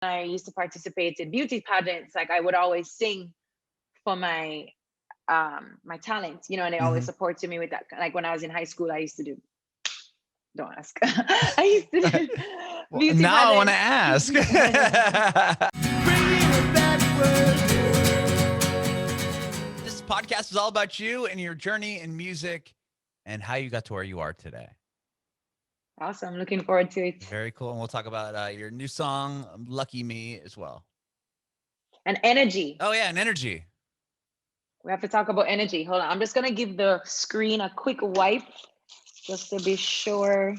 I used to participate in beauty pageants, like I would always sing for my talent, and they always Hmm. supported me with that. Like when I was in high school, I used to do, don't ask. I used to do Well, beauty now I want to pageants. ask. This podcast is all about you and your journey in music and how you got to where you are today. Awesome. Looking forward to it. Very cool. And we'll talk about your new song, Lucky Me, as well. And energy. Oh, yeah. And energy. We have to talk about energy. Hold on. I'm just gonna give the screen a quick wipe just to be sure.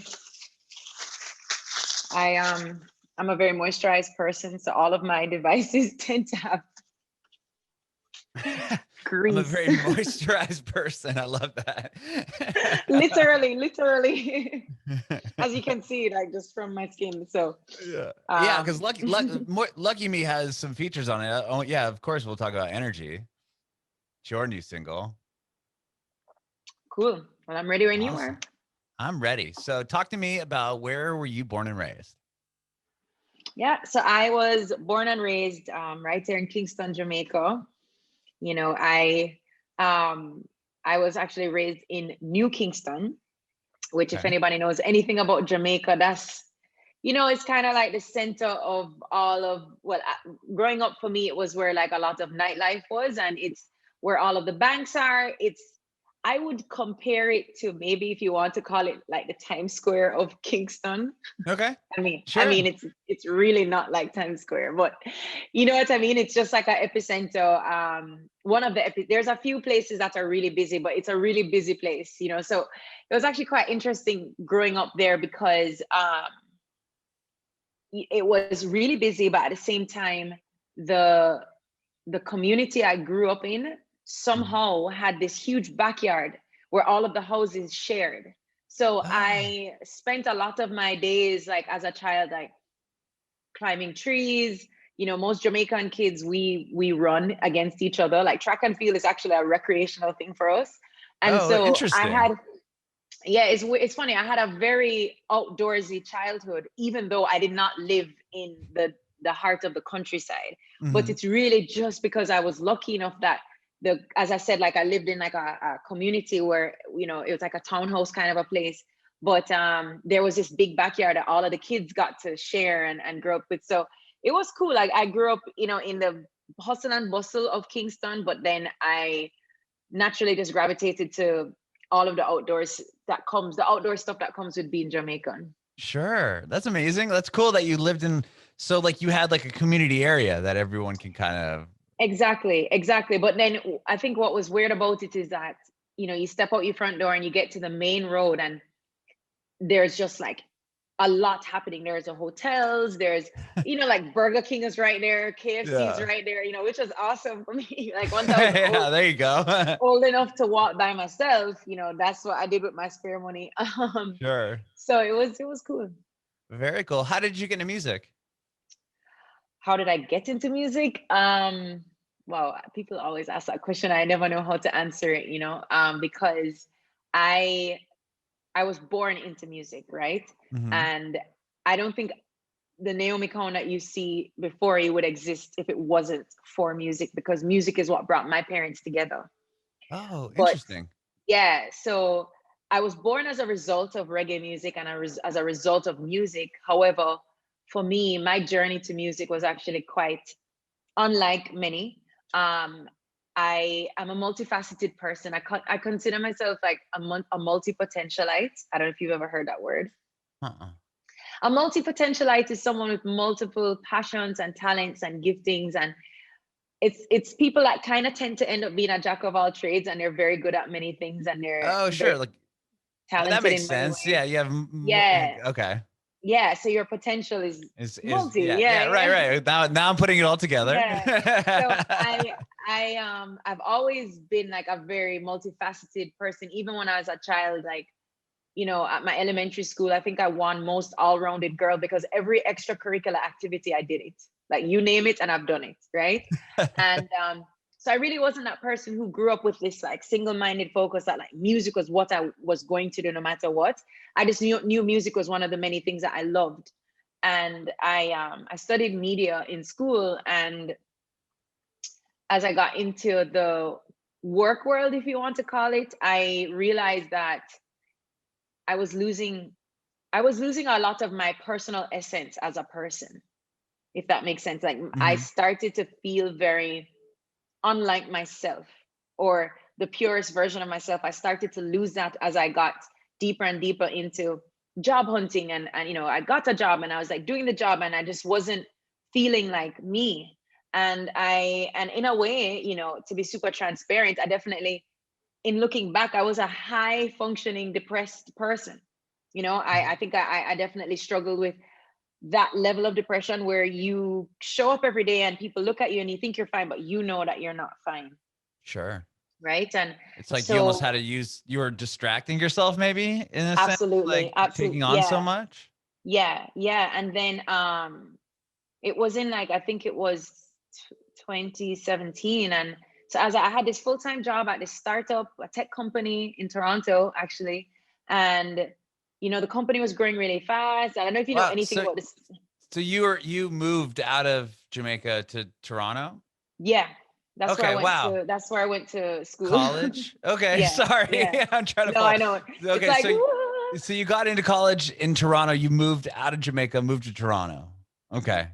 I'm a very moisturized person, so all of my devices tend to have I'm a grease. very moisturized person. I love that. literally. As you can see, like just from my skin. So yeah, because um Lucky Me has some features on it. Oh, yeah, of course we'll talk about energy. It's your new single. cool. Well, I'm ready when you Awesome. are. I'm ready. So talk to me about where were you born and raised? Yeah, so I was born and raised right there in Kingston, Jamaica. You know, um I was actually raised in New Kingston, which if Okay. anybody knows anything about Jamaica, that's, it's kind of like the center of all of, well, growing up for me, it was where like a lot of nightlife was, and it's where all of the banks are. I would compare it to, maybe if you want to call it, like the Times Square of Kingston. Okay. I Sure. mean, it's really not like Times Square, but you know what I mean. It's just like an epicenter. One of there's a few places that are really busy, but it's a really busy place. So it was actually quite interesting growing up there because it was really busy, but at the same time, the the community I grew up in Mhm. somehow had this huge backyard where all of the houses shared. So Oh, I spent a lot of my days, like as a child, like climbing trees. Most Jamaican kids, we run against each other. Like track and field is actually a recreational thing for us. And oh, so I interesting. had, yeah, it's funny. I had a very outdoorsy childhood, even though I did not live in the heart of the countryside. But Hmm. it's really just because I was lucky enough that, as I said, like I lived in like a community where, it was like a townhouse kind of a place. But there was this big backyard that all of the kids got to share and grow up with. So it was cool. Like I grew up, in the hustle and bustle of Kingston, but then I naturally just gravitated to all of the outdoor stuff that comes with being Jamaican. Sure. That's amazing. That's cool that you lived in, so like you had like a community area that everyone can kind of. Exactly. But then I think what was weird about it is that, you step out your front door and you get to the main road, and there's just like a lot happening. There's a hotels, there's, like Burger King is right there, KFC is Yeah. right there, which was awesome for me. Like once I was Yeah, there you go. old enough to walk by myself, that's what I did with my spare money. Sure. So it was cool. Very cool. How did you get into music? How did I get into music? Well, people always ask that question. I never know how to answer it, because I I was born into music, right? Hmm. And I don't think the Naomi Cowan that you see before you would exist if it wasn't for music, because music is what brought my parents together. Oh, But interesting. yeah, so I was born as a result of reggae music and as a result of music. However, for me, my journey to music was actually quite unlike many. Um, I am a multifaceted person. I consider myself like a multi-potentialite. I don't know if you've ever heard that word. Uh-uh. A multi-potentialite is someone with multiple passions and talents and giftings, and it's people that kind of tend to end up being a jack of all trades, and they're very good at many things, and they're Oh, very sure. Like that talented makes in many sense. Yeah, ways. you have Yeah, okay. yeah. So your potential is Is multi. yeah, Yeah, yeah, right, yeah, right. Now I'm putting it all together. yeah. So I've always been like a very multifaceted person. Even when I was a child, like, at my elementary school, I think I won most all-rounded girl because every extracurricular activity I did it. Like you name it, and I've done it, right? And so I really wasn't that person who grew up with this like single-minded focus that like music was what I was going to do no matter what. I just knew music was one of the many things that I loved. and I studied media in school. And as I got into the work world, if you want to call it, I realized that I was losing a lot of my personal essence as a person, if that makes sense. Like I Mhm. started to feel very unlike myself, or the purest version of myself. I started to lose that as I got deeper and deeper into job hunting. And I got a job and I was like doing the job and I just wasn't feeling like me. And in a way, to be super transparent, I definitely, in looking back, I was a high functioning depressed person. I think I definitely struggled with that level of depression where you show up every day and people look at you and you think you're fine, but you know that you're not fine. Sure. Right. And It's like you almost so had to you were distracting yourself maybe in a sense, absolutely, like taking absolutely. on so Yeah. much. Yeah. Yeah. And then it was in, like, I think it was 2017. And so as I had this full-time job at this startup, a tech company in Toronto, actually. And the company was growing really fast. I don't know if you know Wow. anything about this. So you moved out of Jamaica to Toronto? Yeah, Okay, wow. that's where I went to school. College? Okay, Yeah, sorry. yeah. I'm trying to No, follow. I know. It's Okay, like, so you got into college in Toronto, you moved out of Jamaica, moved to Toronto. Okay.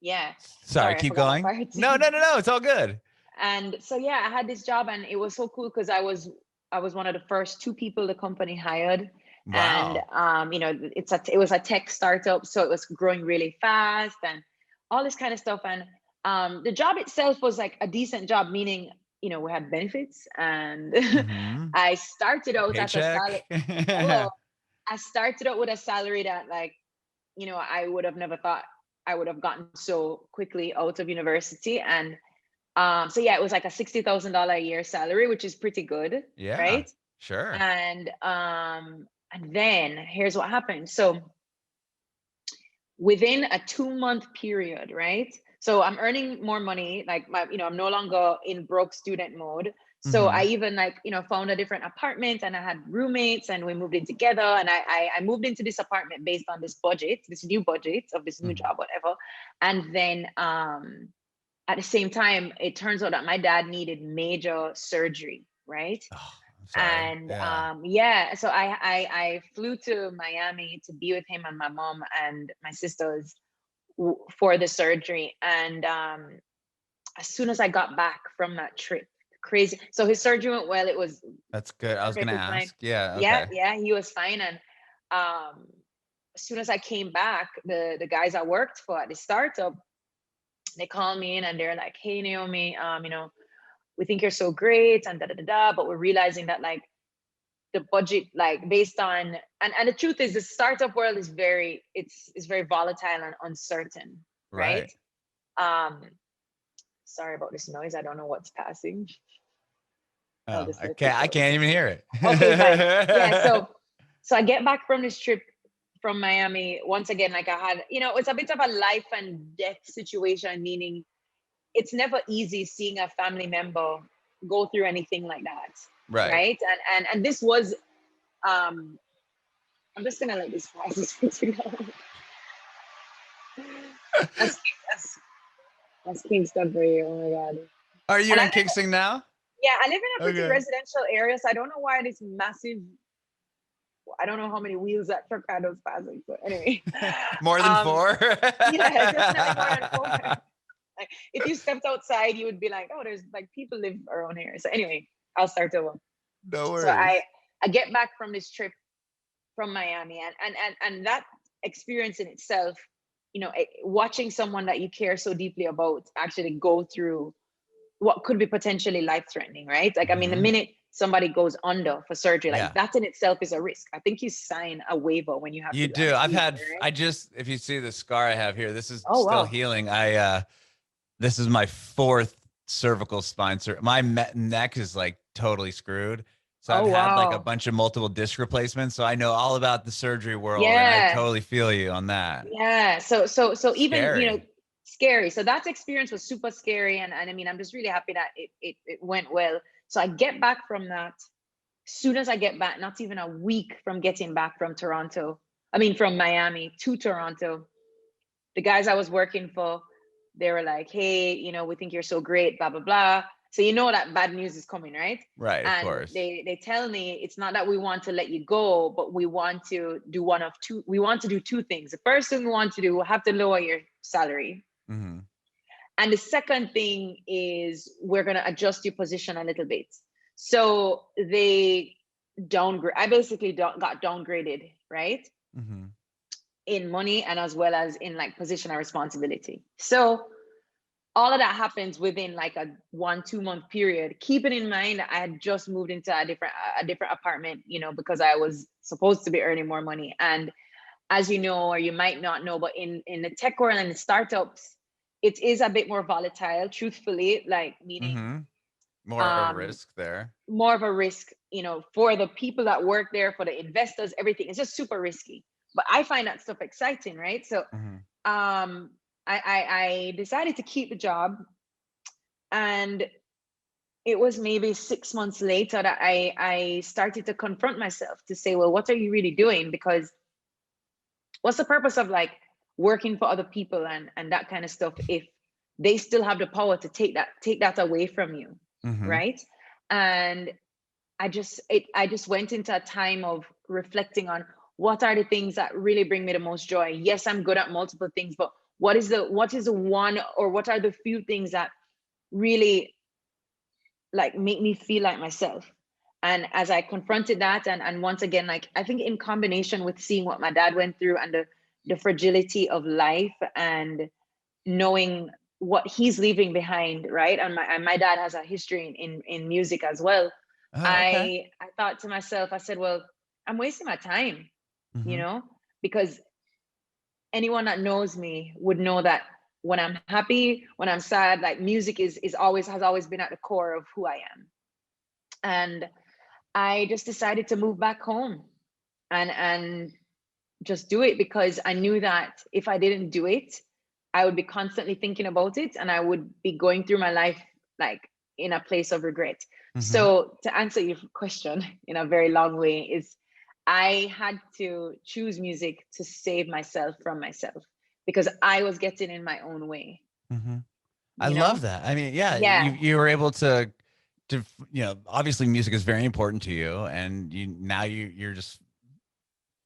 yeah. Sorry, Sorry, I keep forgot that going. part. No, no, no, no, it's all good. And so yeah, I had this job and it was so cool because I was one of the first two people the company hired. And Wow. it was a tech startup, so it was growing really fast and all this kind of stuff. And the job itself was like a decent job, meaning we had benefits. And Mhm. I started out at a salary. Paycheck. Hello. I started out with a salary that, like, I would have never thought I would have gotten so quickly out of university. And so yeah, it was like a $60,000 a year salary, which is pretty good, Yeah, right? sure. And then here's what happened. So within a 2-month period, right? So I'm earning more money, like I'm no longer in broke student mode. So I Mhm. even, like, found a different apartment and I had roommates and we moved in together. And I moved into this apartment based on this new budget of this new Mhm. job, whatever. And then at the same time, it turns out that my dad needed major surgery, right? Oh, I'm sorry. And Yeah. yeah, so I flew to Miami to be with him and my mom and my sisters for the surgery. And as soon as I got back from that trip, crazy. So his surgery went well. It was That's good. I was gonna perfectly fine. ask. Yeah, Yeah, okay. yeah, he was fine. And um, as soon as I came back, the guys I worked for at the startup, they called me in and they're like, "Hey, Naomi, we think you're so great and da da da da, but we're realizing that, like, the budget, like, based on, and the truth is the startup world is very volatile and uncertain, right? Right. um Sorry about this noise, I don't know what's passing. I'll Oh, just let it I go. can't even hear Okay, fine. Yeah, it. so I get back from this trip from Miami. Once again, like, I had, it's a bit of a life and death situation, meaning it's never easy seeing a family member go through anything like that, Right. right? And this was, um I'm just gonna let this pass. This pretty long. That's that's Kingston for you. Oh my god. Are you And I in live, Kingston now? yeah, I live in a pretty Okay. residential area, so I don't know why this massive. I don't know how many wheels that truck had was passing. But anyway, More than um, 4? yeah, definitely more than four. Like, if you stepped outside, you would be like, oh, there's, like, people live around here. So anyway, I'll start over. No So worries. I get back from this trip from Miami, and that experience in itself, watching someone that you care so deeply about actually go through what could be potentially life threatening, right? Like, I mean, the Mhm. minute somebody goes under for surgery, like, Yeah. that in itself is a risk. I think you sign a waiver when you have You to do do. anesthesia, right? If you see the scar I have here, this is Oh still wow. healing. This is my 4th cervical spine surgery. My neck is like totally screwed. So I've Oh had like a wow. bunch of multiple disc replacements. So I know all about the surgery world and I Yeah. totally feel you on that. Yeah. So even, Scary. scary. So that experience was super scary. And I mean, I'm just really happy that it went well. So I get back from that. Soon as I get back, not even a week from getting back from Toronto, I mean from Miami to Toronto, the guys I was working for, they were like, hey, we think you're so great, blah, blah, blah. So that bad news is coming, right? Right, of And course. they tell me it's not that we want to let you go, but we want to do one of two. We want to do two things. The first thing we want to do, we have to lower your salary. Mm-hmm. And the second thing is we're going to adjust your position a little bit. So they I basically got downgraded, right? Mm-hmm. In money and as well as in like position and responsibility. So all of that happens within like a 1-2 month period. Keeping in mind I had just moved into a different apartment, because I was supposed to be earning more money. And as you know, or you might not know, but in the tech world and the startups, it is a bit more volatile, truthfully, like meaning Mm-hmm. More of a risk there. more of a risk, for the people that work there, for the investors, everything. It's just super risky. But I find that stuff exciting, right? So Mm-hmm. I decided to keep the job, and it was maybe 6 months later that I started to confront myself to say, well, what are you really doing? Because what's the purpose of like working for other people and that kind of stuff if they still have the power to take that away from you, Mm-hmm. right? And I just went into a time of reflecting on what are the things that really bring me the most joy. Yes, I'm good at multiple things, but what is the one, or what are the few things that really like make me feel like myself? And as I confronted that, and once again, like I think in combination with seeing what my dad went through and the fragility of life and knowing what he's leaving behind, right? And my dad has a history in music as well. Oh, okay. I thought to myself, I said, well, I'm wasting my time, Mm-hmm. because anyone that knows me would know that when I'm happy, when I'm sad, like music has always been at the core of who I am. And I just decided to move back home and just do it, because I knew that if I didn't do it, I would be constantly thinking about it and I would be going through my life like in a place of regret. Mm-hmm. So to answer your question in a very long way is I had to choose music to save myself from myself because I was getting in my own way, Mm-hmm. I you love know? that. I mean, yeah, Yeah. you were able to obviously music is very important to you, and you're just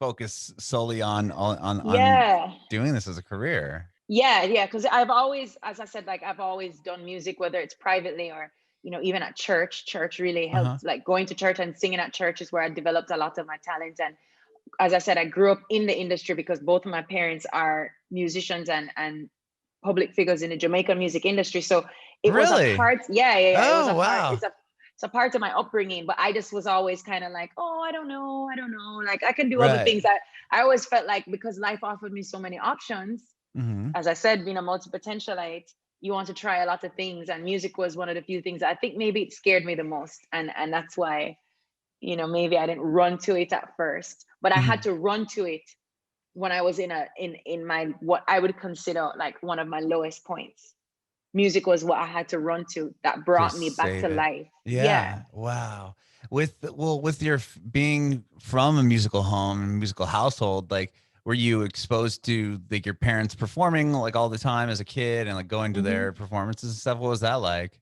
focused solely on Yeah. doing this as a career. Yeah, because I've always, as I said, like I've always done music, whether it's privately or, even at church. Church really Uh-huh. helped, like going to church and singing at church is where I developed a lot of my talent. And as I said, I grew up in the industry because both of my parents are musicians and public figures in the Jamaican music industry. So it was a Really? part, yeah. It was Oh, a part, wow. it's a part of my upbringing, but I just was always kind of like, oh, I don't know. Like I can do other Right. things. I always felt like because life offered me so many options, Mm-hmm. as I said, being a multi-potentialite, you want to try a lot of things, and music was one of the few things I think maybe it scared me the most, and that's why, maybe I didn't run to it at first, but I Mm-hmm. had to run to it when I was in my what I would consider like one of my lowest points. Music was what I had to run to that brought me Just back to save it. life. Yeah. Yeah. Wow. With your being from a musical home and musical household, like were you exposed to like your parents performing like all the time as a kid and like going to Hmm. their performances and stuff? What was that like?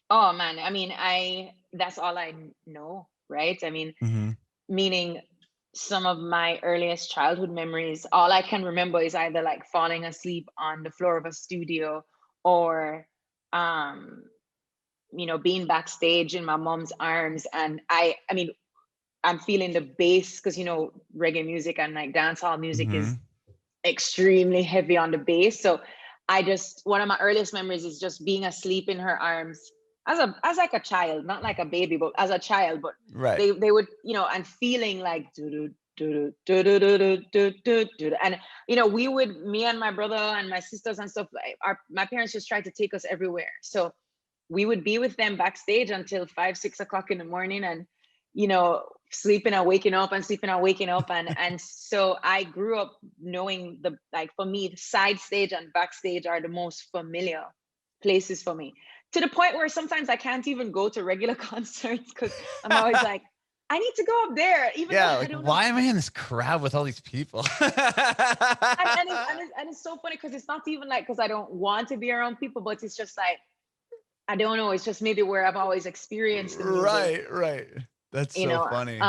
Oh man, I mean, I that's all I know, right? I mean, Mm-hmm. meaning some of my earliest childhood memories, all I can remember is either like falling asleep on the floor of a studio or um being backstage in my mom's arms. And I mean, I'm feeling the bass because reggae music and like dancehall music Mm-hmm. is extremely heavy on the bass. So I just one of my earliest memories is just being asleep in her arms as like a child, not like a baby, but as a child. But Right. they would, and feeling like do do do do do do do do do, and we would, me and my brother and my sisters and stuff, like my parents just tried to take us everywhere. So we would be with them backstage until 5-6 o'clock in the morning, and sleeping and waking up and sleeping and waking up. And so I grew up knowing the, like, for me, the side stage and backstage are the most familiar places for me, to the point where sometimes I can't even go to regular concerts because I'm always like, I need to go up there, even though Yeah, I like don't know. why am I in this crowd with all these people? And it's so funny because it's not even like because I don't want to be around people, but it's just like I don't know. It's just maybe where I've always experienced the music, Right, right. That's you so know. funny.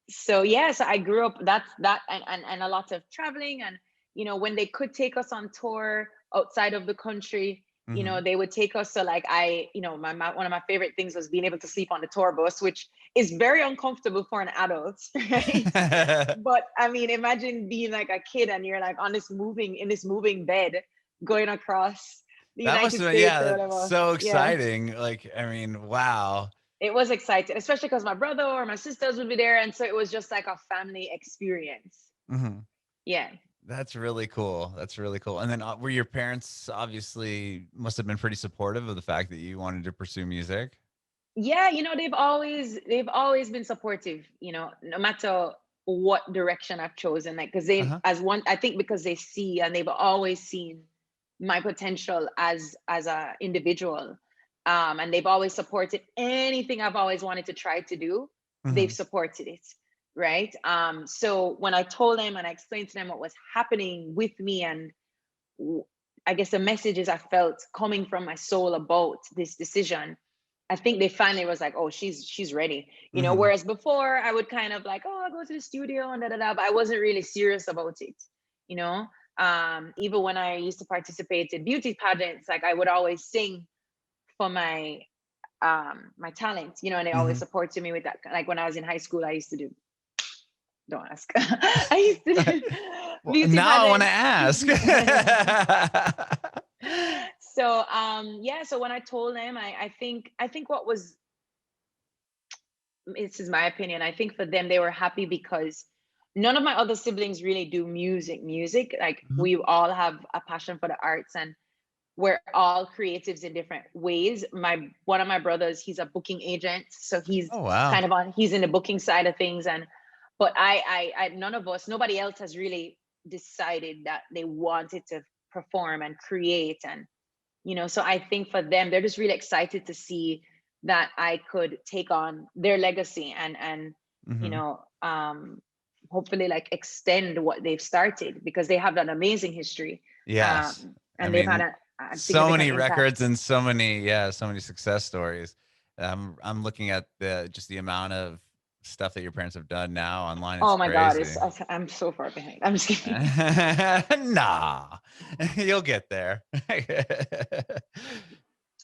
So yeah, so I grew up that and a lot of traveling, and when they could take us on tour outside of the country, Mhm. they would take us. So like one of my favorite things was being able to sleep on the tour bus, which is very uncomfortable for an adult, right? But I mean, imagine being like a kid and you're like on this moving bed going across the That must United have been, States yeah, or that's whatever. so Yeah, exciting. Like, I mean, wow. it was exciting, especially because my brother or my sisters would be there, and so it was just like a family experience. Mhm. Yeah. That's really cool. That's really cool. And then were your parents obviously must have been pretty supportive of the fact that you wanted to pursue music? Yeah, they've always been supportive, no matter what direction I've chosen. Like, because they Uh-huh. as one, I think because they see and they've always seen my potential as a individual. And they've always supported anything I've always wanted to try to do. They've Mhm. supported it. Right. So when I told them and I explained to them what was happening with me, and w- I guess the messages I felt coming from my soul about this decision, I think they finally was like, oh, she's ready. Mhm. Whereas before I would kind of like, oh, I'll go to the studio and da da da, but I wasn't really serious about it. You know, even when I used to participate in beauty pageants, like I would always sing for my talent, and they always Mhm. supported me with that. Like when I was in high school, I used to do, don't ask. I used to do Well, beauty now I want to pageants. ask. So yeah, so when I told them, I think what was, this is my opinion, I think for them they were happy because none of my other siblings really do music. Like Mhm. we all have a passion for the arts, and we're all creatives in different ways. My One of my brothers, he's a booking agent, so he's Oh, wow. kind of he's in the booking side of things. And but I none of us, nobody else has really decided that they wanted to perform and create. And so I think for them, they're just really excited to see that I could take on their legacy and you Mhm. know um hopefully like extend what they've started, because they have an amazing history, Yes. I and they've had mean, a so significant many impact. records and so many, yeah, so many success stories. I'm looking at the amount of stuff that your parents have done now online. It's Oh my God, crazy. I'm so far behind. I'm just kidding. Nah, you'll get there.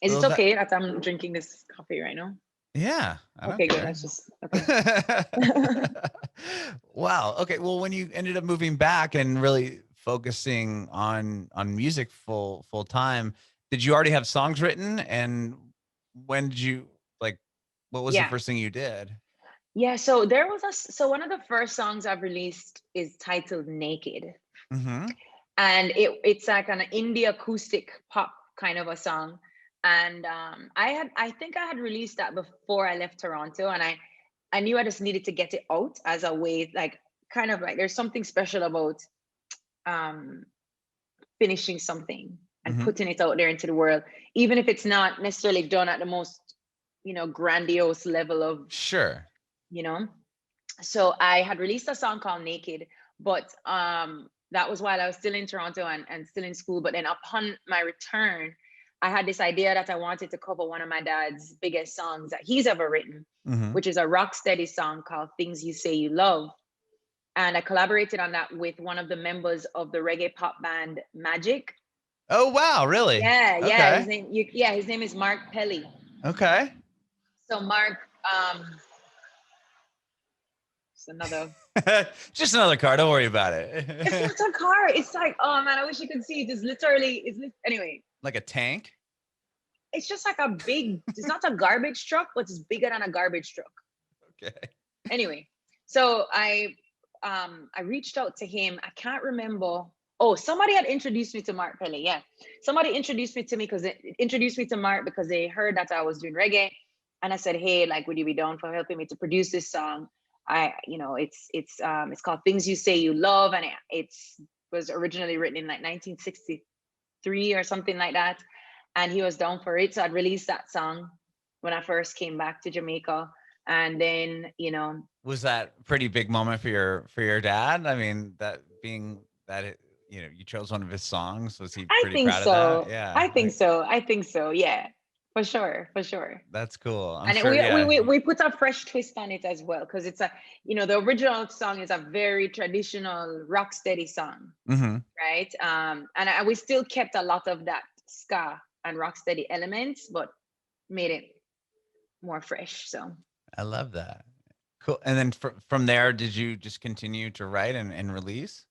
Is Well, it that, okay that I'm drinking this coffee right now? yeah, I don't Okay, good. care. That's just okay. Wow. Okay. Well, when you ended up moving back and really focusing on music full time, did you already have songs written? And when did you like? What was the Yeah. first thing you did? Yeah, so there was so one of the first songs I've released is titled Naked. Mm-hmm. And it's like an indie acoustic pop kind of a song. And I think I had released that before I left Toronto, and I knew I just needed to get it out as a way, like kind of like there's something special about um finishing something and Mm-hmm. putting it out there into the world, even if it's not necessarily done at the most grandiose level of Sure. you know so I had released a song called Naked, but that was while I was still in Toronto and still in school. But then upon my return, I had this idea that I wanted to cover one of my dad's biggest songs that he's ever written, Mm-hmm. which is a rocksteady song called Things You Say You Love. And I collaborated on that with one of the members of the Reggae-Pop band Magic. Oh, wow. Really? Yeah, Okay. his name is Mark Pelli. Okay. So Mark, it's another. Just another car. Don't worry about It's it. not a car. It's like, oh man, I wish you could see it. It's literally, anyway, Like a tank. it's just like a big, it's not a garbage truck, but it's bigger than a garbage truck. Okay. Anyway, so I reached out to him. I can't remember. Oh, somebody had introduced me to Mark Pelli. Yeah. Somebody introduced me to me because they introduced me to Mark because they heard that I was doing reggae. And I said, hey, like, would you be down for helping me to produce this song? It's called Things You Say You Love, and it's was originally written in like 1963 or something like that. And he was down for it. So I'd released that song when I first came back to Jamaica. And then, Was that a pretty big moment for your dad? I mean, that being that you chose one of his songs, was he I pretty think proud of that? so. Yeah, I think so. I think so. Yeah, for sure. For sure. that's cool. I'm And sure. Yeah. we put a fresh twist on it as well, because it's the original song is a very traditional rock steady song, Hmm. right? And we still kept a lot of that ska and rock steady elements, but made it more fresh. So I love that. Cool. And then from there, did you just continue to write and release?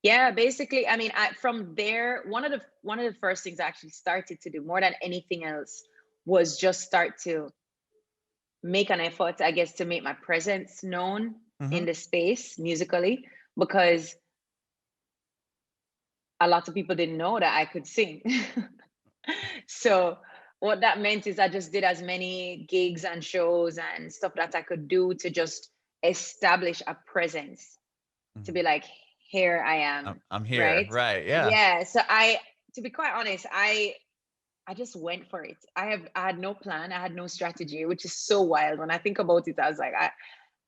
yeah, basically, I mean, from there, one of the first things I actually started to do more than anything else was just start to make an effort, I guess, to make my presence known Hmm. in the space musically, because a lot of people didn't know that I could sing. So what that meant is I just did as many gigs and shows and stuff that I could do to just establish a presence, to Hmm. be like, here I am, I'm here. right? Right. Yeah. Yeah. So to be quite honest, I just went for it. I had no plan, I had no strategy, which is so wild. When I think about it, I was like,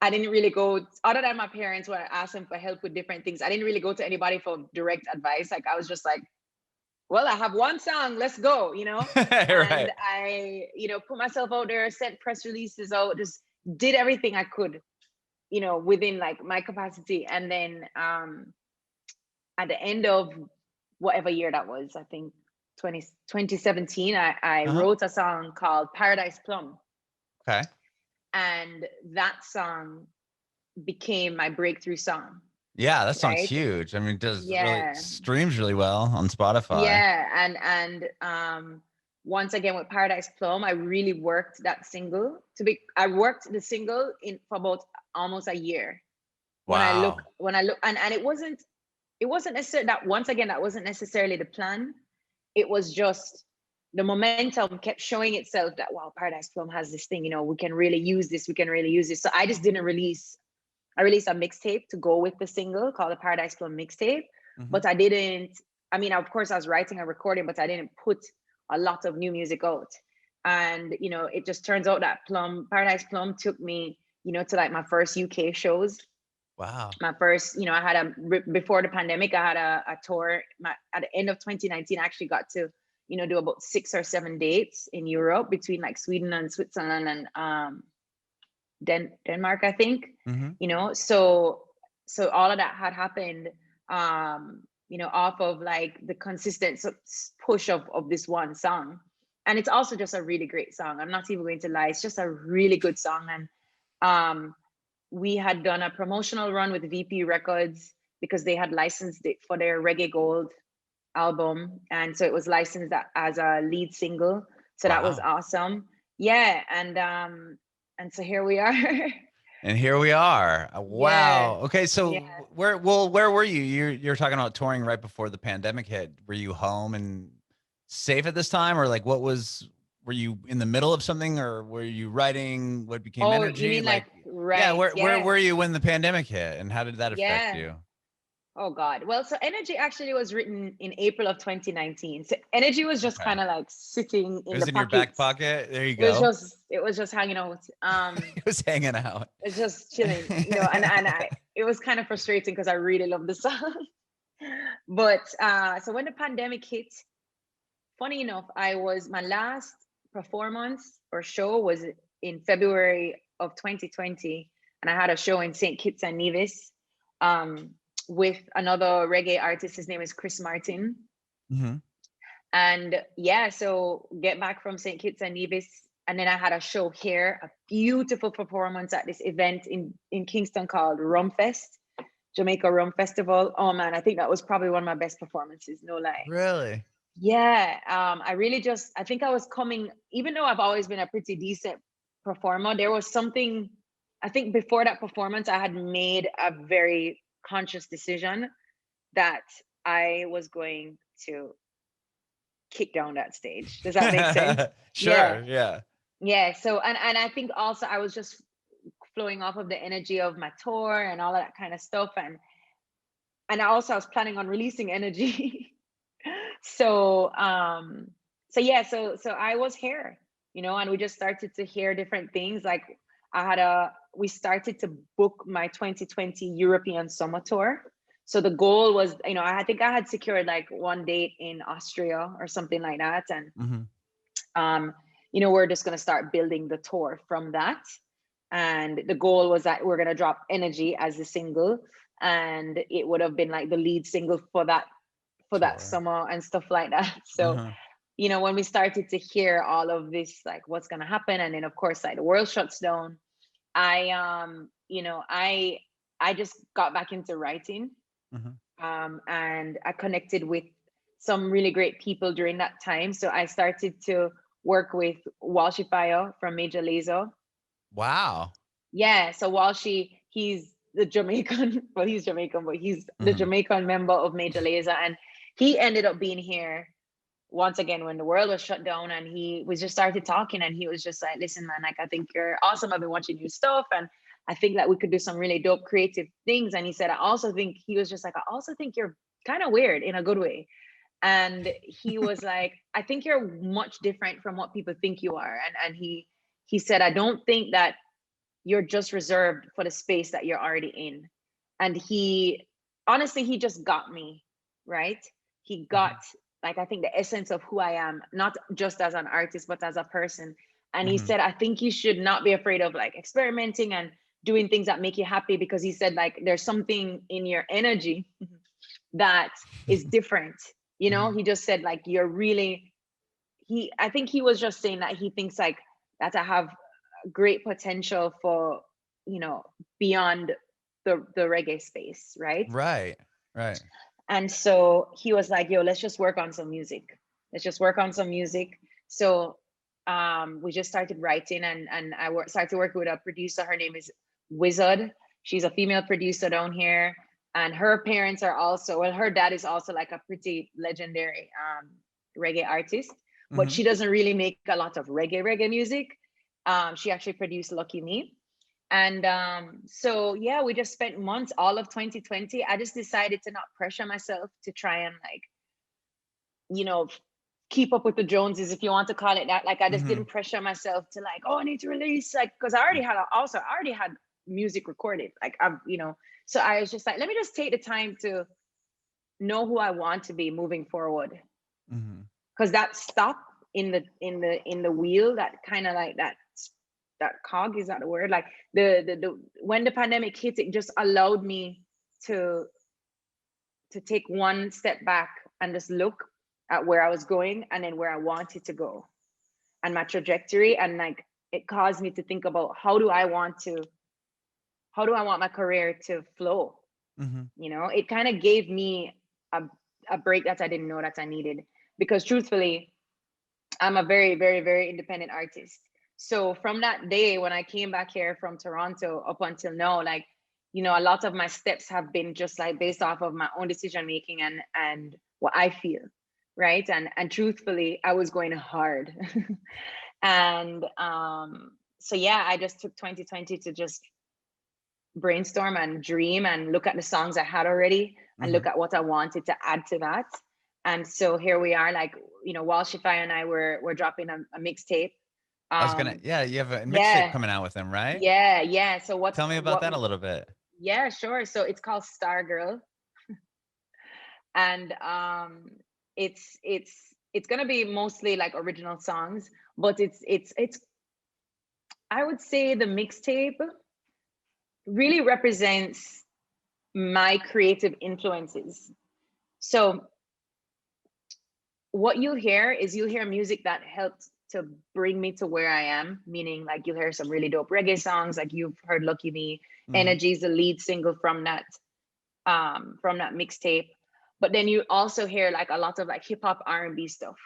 I didn't really go, other than my parents when I asked them for help with different things. I didn't really go to anybody for direct advice. Like I was just like, well, I have one song, let's go. And Right. I, put myself out there, sent press releases out, just did everything I could, within like my capacity. And then at the end of whatever year that was, I think 2017, I Uh-huh. wrote a song called Paradise Plum. Okay. And that song became my breakthrough song, Yeah, that song's right? huge. I mean, it does really Yeah. streams really well on Spotify. Yeah. And once again with Paradise Plum, I really worked that single I worked the single in for about almost a year. Wow. When I look and it wasn't necessarily that, once again, that wasn't necessarily the plan. It was just the momentum kept showing itself that, wow, Paradise Plum has this thing, we can really use this, we can really use this. So I just didn't release I released a mixtape to go with the single called the Paradise Plum mixtape. Hmm. But I didn't, I mean, of course I was writing and recording, but I didn't put a lot of new music out. And, it just turns out that Paradise Plum took me, to like my first UK shows. Wow. My first, I had before the pandemic, I had a tour. At the end of 2019, I actually got to, do about 6 or 7 dates in Europe between like Sweden and Switzerland and Denmark, I think. Hmm. So all of that had happened, off of like the consistent push of this one song. And it's also just a really great song. I'm not even going to lie, it's just a really good song. And we had done a promotional run with VP Records because they had licensed it for their Reggae Gold album, and so it was licensed as a lead single. So that was Wow. awesome. Yeah. And so here we are. And here we are. Yeah. Wow. Okay, Yeah. so where were you? You're talking about touring right before the pandemic hit. Were you home and safe at this time, or like were you in the middle of something, or were you writing what became Oh, you Energy? mean like, Like, yeah, right? where Yeah. were you when the pandemic hit, and how did that affect Yeah. you? Oh God. Well, so Energy actually was written in April of 2019. So Energy was just Okay. kind of like sitting It in was the in your back pockets. pocket. There you It was go. just it was just hanging out. It was hanging out. It's just chilling, and it was kind of frustrating because I really love the song. But so when the pandemic hit, funny enough, my last performance or show was in February of 2020, and I had a show in St. Kitts and Nevis, um, with another reggae artist. His name is Chris Martin. Hmm. And yeah, so get back from St. Kitts and Nevis, and then I had a show here, a beautiful performance at this event in Kingston called Rumfest, Jamaica Rum Festival. Oh man, I think that was probably one of my best performances, no lie. Really? Yeah, I think I was coming, even though I've always been a pretty decent performer, there was something, I think before that performance, I had made a very conscious decision that I was going to kick down that stage. Does that make sense? Yeah. Sure. Yeah. Yeah. So, and I think also I was just flowing off of the energy of my tour and all of that kind of stuff. And I was planning on releasing energy. So so yeah, so I was here, and we just started to hear different things. Like we started to book my 2020 European summer tour. So the goal was, I think I had secured like one date in Austria or something like that. And, we're just going to start building the tour from that. And the goal was that we're going to drop Energy as the single. And it would have been like the lead single for that summer and stuff like that. So, when we started to hear all of this, like what's going to happen. And then of course, like the world shuts down. I just got back into writing. And I connected with some really great people during that time. So I started to work with Walshy Fire from Major Lazer. Wow. Yeah. So Walshy, he's the Jamaican, well, he's Jamaican, but he's the Jamaican member of Major Lazer. And he ended up being here once again when the world was shut down, and we just started talking, and he was just like, listen, man, like I think you're awesome. I've been watching your stuff, and I think that we could do some really dope creative things. And he said, I also think you're kind of weird in a good way. And he was like, I think you're much different from what people think you are. And he said, I don't think that you're just reserved for the space that you're already in. And he just got me, right? He got like, I think the essence of who I am, not just as an artist, but as a person. And he said, I think you should not be afraid of like experimenting and doing things that make you happy, because he said like there's something in your energy that is different. He just said like I think he was just saying that he thinks like that I have great potential for, beyond the reggae space, right? Right. And so he was like, yo, let's just work on some music. So we just started writing, and I started working with a producer. Her name is Wizard. She's a female producer down here. And her parents are also, her dad is also like a pretty legendary reggae artist, but she doesn't really make a lot of reggae music. She actually produced Lucky Me. And so, yeah, we just spent months, all of 2020. I just decided to not pressure myself to try and like, keep up with the Joneses, if you want to call it that. Like, I just didn't pressure myself to like, oh, I need to release, like, because I already had music recorded. Like, so I was just like, let me just take the time to know who I want to be moving forward. Because that stop in the wheel, that kind of like that cog, is that the word? Like the when the pandemic hit, it just allowed me to take one step back and just look at where I was going and then where I wanted to go and my trajectory. And like, it caused me to think about how do I want my career to flow? It kind of gave me a break that I didn't know that I needed, because truthfully, I'm a very, very, very independent artist. So from that day when I came back here from Toronto up until now, like, a lot of my steps have been just like based off of my own decision making and what I feel, right? And truthfully, I was going hard. And so yeah, I just took 2020 to just brainstorm and dream and look at the songs I had already and look at what I wanted to add to that. And so here we are, like, Walshy Fire and I were dropping a mixtape. You have a mixtape coming out with them, right? Yeah. So tell me about that a little bit. Yeah, sure. So it's called StarGirl. And it's gonna be mostly like original songs, but it's I would say the mixtape really represents my creative influences. So what you'll hear music that helped to bring me to where I am, meaning like you'll hear some really dope reggae songs, like you've heard Lucky Me. Energy is the lead single from that mixtape. But then you also hear like a lot of like hip hop R&B stuff,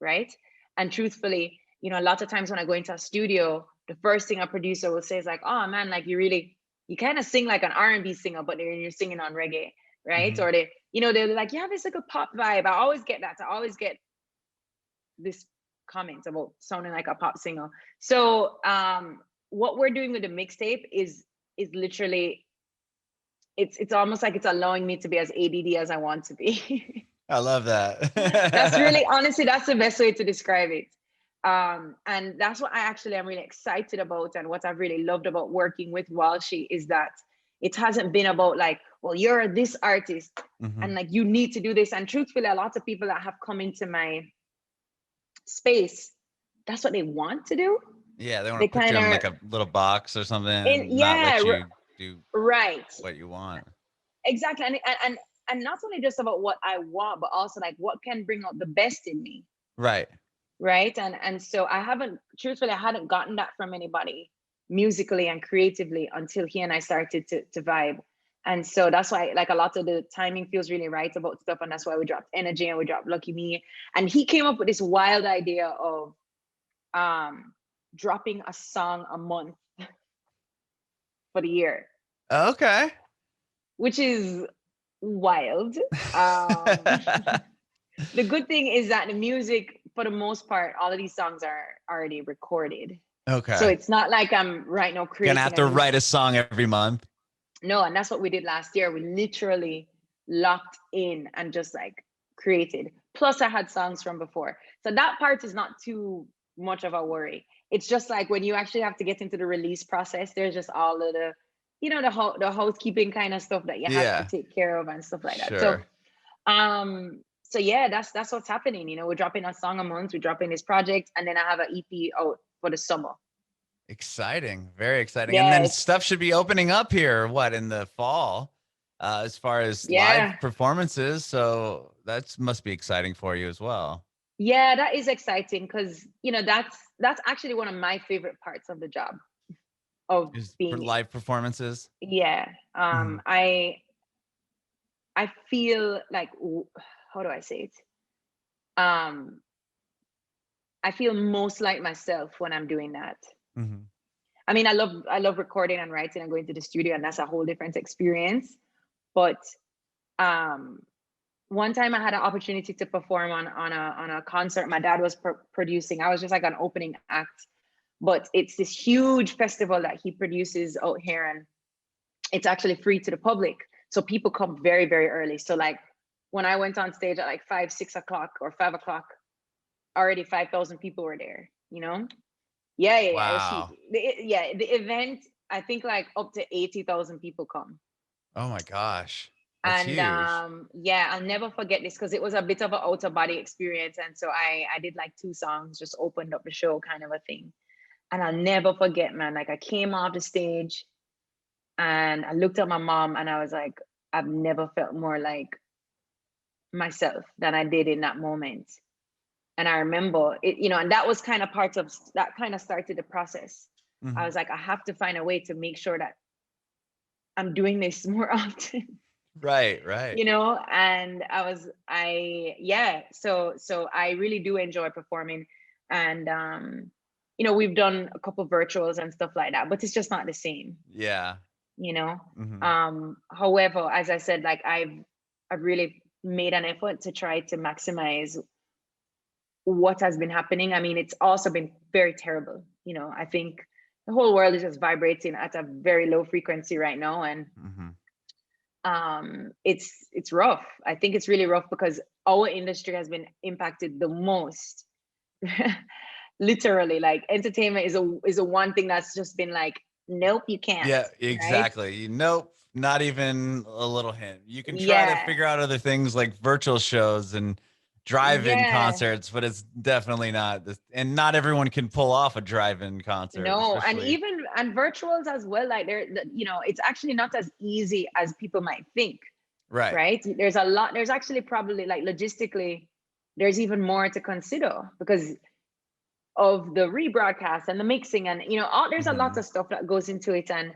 right? And truthfully, a lot of times when I go into a studio, the first thing a producer will say is like, oh man, like you kind of sing like an R&B singer, but then you're singing on reggae, right? Or they're like, yeah, there's like a pop vibe. I always get that. I always get this comment about sounding like a pop singer. So what we're doing with the mixtape is literally, it's almost like it's allowing me to be as ADD as I want to be. I love that. That's really, honestly, that's the best way to describe it. And that's what I actually am really excited about, and what I've really loved about working with Walshy is that it hasn't been about like, well, you're this artist and like you need to do this. And truthfully, a lot of people that have come into my space, that's what they want to do. Yeah, they want They to put kind you in of like a little box or something and and not yeah, let you do right, what you want. exactly. And not only just about what I want, but also like what can bring out the best in me. Right. Right. And so I haven't, truthfully, I hadn't gotten that from anybody musically and creatively until he and I started to vibe. And so that's why like a lot of the timing feels really right about stuff. And that's why we dropped Energy and we dropped Lucky Me. And he came up with this wild idea of dropping a song a month for the year. Okay. Which is wild. The good thing is that the music, for the most part, all of these songs are already recorded. Okay. So it's not like I'm right now creating. Gonna have to write a song every month. No, and that's what we did last year. We literally locked in and just like created. Plus, I had songs from before. So that part is not too much of a worry. It's just like when you actually have to get into the release process, there's just all of the, you know, the housekeeping kind of stuff that you have to take care of and stuff like that. So yeah, that's what's happening. You know, we're dropping a song a month, we're dropping this project, and then I have an EP out for the summer. Exciting, very exciting. Yeah, and then stuff should be opening up here, what, in the fall, as far as live performances. So that must be exciting for you as well. Yeah, that is exciting because, you know, that's actually one of my favorite parts of the job of being live performances. Yeah. I feel like, how do I say it? I feel most like myself when I'm doing that. I mean, I love recording and writing and going to the studio, and that's a whole different experience. But one time I had an opportunity to perform on a concert my dad was producing. I was just like an opening act, but it's this huge festival that he produces out here, and it's actually free to the public. So people come very, very early. So like when I went on stage at like 5, 6 o'clock or 5 o'clock, already 5,000 people were there, you know? Yeah. Wow. The event, I think like up to 80,000 people come. Oh my gosh. That's huge. Yeah, I'll never forget this because it was a bit of an out of body experience. And so I did like 2 songs, just opened up the show kind of a thing. And I'll never forget, man, like I came off the stage and I looked at my mom and I was like, I've never felt more like myself than I did in that moment. And I remember it, you know, and that was kind of part of that kind of started the process. I was like, I have to find a way to make sure that I'm doing this more often. Right. You know, and so I really do enjoy performing. And you know, we've done a couple of virtuals and stuff like that, but it's just not the same. Yeah. You know, however, as I said, like I've really made an effort to try to maximize what has been happening. I mean, it's also been very terrible. You know, I think the whole world is just vibrating at a very low frequency right now. And it's rough. I think it's really rough because our industry has been impacted the most. Literally, like entertainment is a one thing that's just been like, nope, you can't. Yeah, exactly. Right? Nope, not even a little hint. You can try to figure out other things like virtual shows and drive-in concerts, but it's definitely not this, and not everyone can pull off a drive-in concert. No, and virtuals as well, like you know, it's actually not as easy as people might think. Right. There's actually probably like logistically, there's even more to consider because of the rebroadcast and the mixing and, you know, there's a lot of stuff that goes into it. And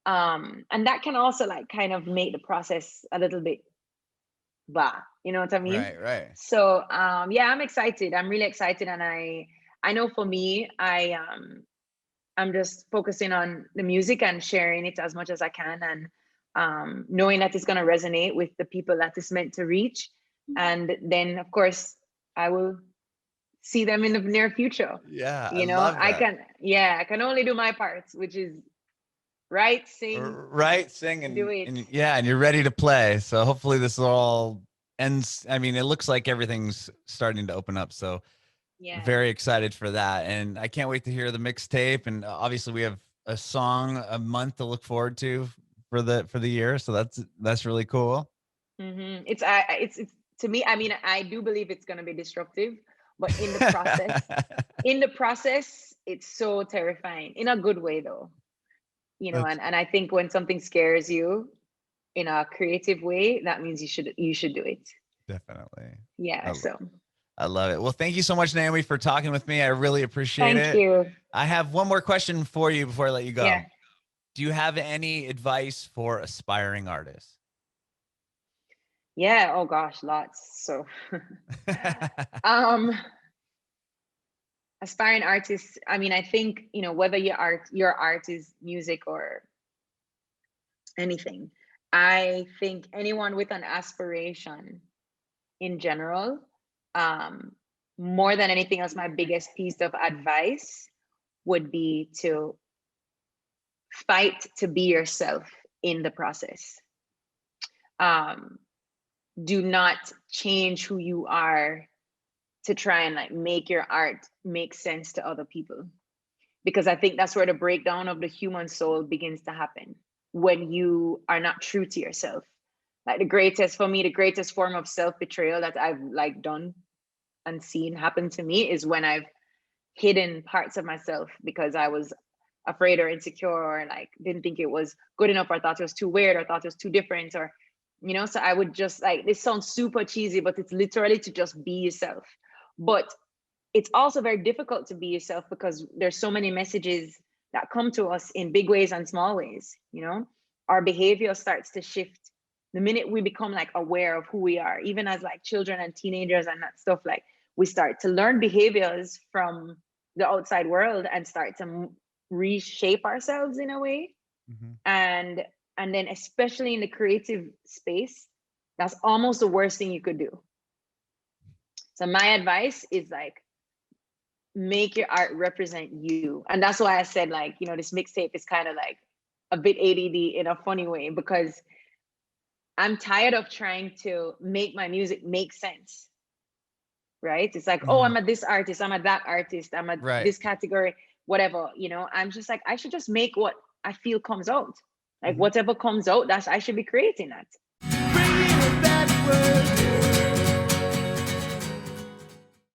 that can also like kind of make the process a little bit blah, you know what I mean? Right. So yeah, I'm excited. I'm really excited. And I know for me, I'm just focusing on the music and sharing it as much as I can, and knowing that it's going to resonate with the people that it's meant to reach. And then of course I will see them in the near future. Yeah, you know, I can only do my parts, which is write, sing, and do it. And you're ready to play. So hopefully this all ends. I mean, it looks like everything's starting to open up. So Yeah. Very excited for that. And I can't wait to hear the mixtape. And obviously we have a song a month to look forward to for the year. So that's really cool. It's to me, I mean, I do believe it's going to be disruptive, but in the process, it's so terrifying in a good way though. You know, That's and I think when something scares you in a creative way, that means you should do it. definitely. Yeah. I, So I love it. Well, thank you so much, Naomi, for talking with me. I really appreciate thank it. you. I have one more question for you before I let you Yeah. go. Do you have any advice for aspiring artists? Yeah. Oh gosh, lots. So um aspiring artists, I mean, I think, you know, whether your art is music or anything, I think anyone with an aspiration in general, um, more than anything else, my biggest piece of advice would be to fight to be yourself in the process. Um, do not change who you are to try and like make your art make sense to other people, because I think that's where the breakdown of the human soul begins to happen, when you are not true to yourself. Like the greatest form of self-betrayal that I've like done and seen happen to me is when I've hidden parts of myself because I was afraid or insecure, or like didn't think it was good enough, or thought it was too weird, or thought it was too different, or you know. So I would just like, this sounds super cheesy, but it's literally to just be yourself. But it's also very difficult to be yourself because there's so many messages that come to us in big ways and small ways. You know, our behavior starts to shift the minute we become like aware of who we are, even as like children and teenagers and that stuff. Like we start to learn behaviors from the outside world and start to reshape ourselves in a way. Mhm. And then especially in the creative space, that's almost the worst thing you could do. So my advice is like, make your art represent you. And that's why I said, like, you know, this mixtape is kind of like a bit ADD in a funny way, because I'm tired of trying to make my music make sense. Right? It's like, oh, I'm Mhm. a this artist, I'm a that artist, I'm a Right. this category, whatever. You know, I'm just like, I should just make what I feel comes out. Like Mhm. whatever comes out, that's I should be creating that. Bringing it backward.